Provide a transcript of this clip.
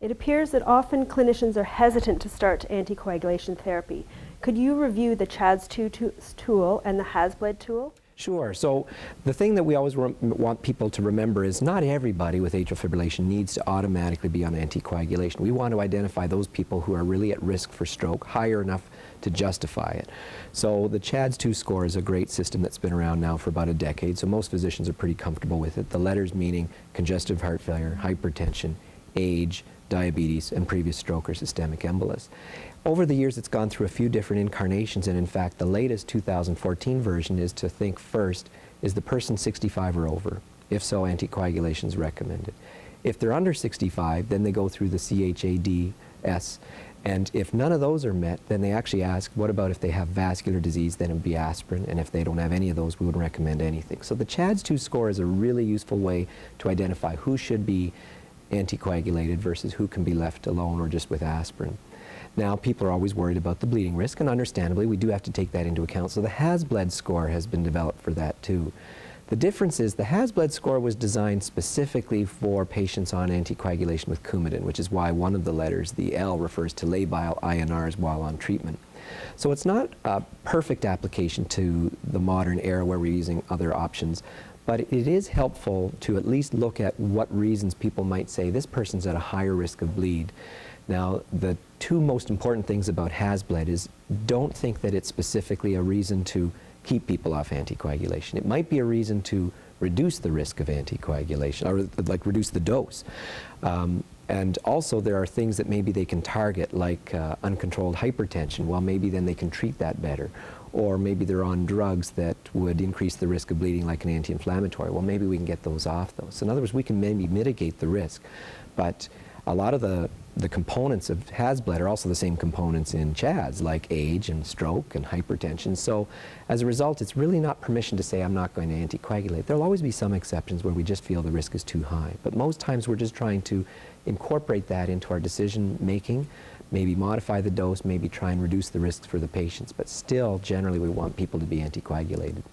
It appears that often clinicians are hesitant to start anticoagulation therapy. Could you review the CHAD2 tool and the HASBLED tool? Sure. So the thing that we always want people to remember is not everybody with atrial fibrillation needs to automatically be on anticoagulation. We want to identify those people who are really at risk for stroke, higher enough to justify it. So the CHAD2 score is a great system that's been around now for about a decade, so most physicians are pretty comfortable with it. The letters meaning congestive heart failure, hypertension, age, diabetes, and previous stroke or systemic embolus. Over the years, it's gone through a few different incarnations, and in fact, the latest 2014 version is to think first, is the person 65 or over? If so, anticoagulation is recommended. If they're under 65, then they go through the CHAD2, and if none of those are met, then they actually ask, what about if they have vascular disease? Then it would be aspirin, and if they don't have any of those, we wouldn't recommend anything. So the CHAD2 score is a really useful way to identify who should be anticoagulated versus who can be left alone or just with aspirin. Now, people are always worried about the bleeding risk, and understandably, we do have to take that into account. So the HASBLED score has been developed for that too. The difference is the HASBLED score was designed specifically for patients on anticoagulation with Coumadin, which is why one of the letters, the L, refers to labile INRs while on treatment. So it's not a perfect application to the modern era where we're using other options, but it is helpful to at least look at what reasons people might say this person's at a higher risk of bleed. Now, the two most important things about HASBLED is don't think that it's specifically a reason to keep people off anticoagulation. It might be a reason to reduce the risk of anticoagulation, or like reduce the dose. And also there are things that maybe they can target, like uncontrolled hypertension. Well, maybe then they can treat that better. Or maybe they're on drugs that would increase the risk of bleeding, like an anti-inflammatory. Well, maybe we can get those off those. So in other words, we can maybe mitigate the risk. But a lot of the components of HASBLED are also the same components in CHADs, like age and stroke and hypertension. So as a result, it's really not permission to say I'm not going to anticoagulate. There'll always be some exceptions where we just feel the risk is too high. But most times we're just trying to incorporate that into our decision making, maybe modify the dose, maybe try and reduce the risks for the patients. But still, generally, we want people to be anticoagulated.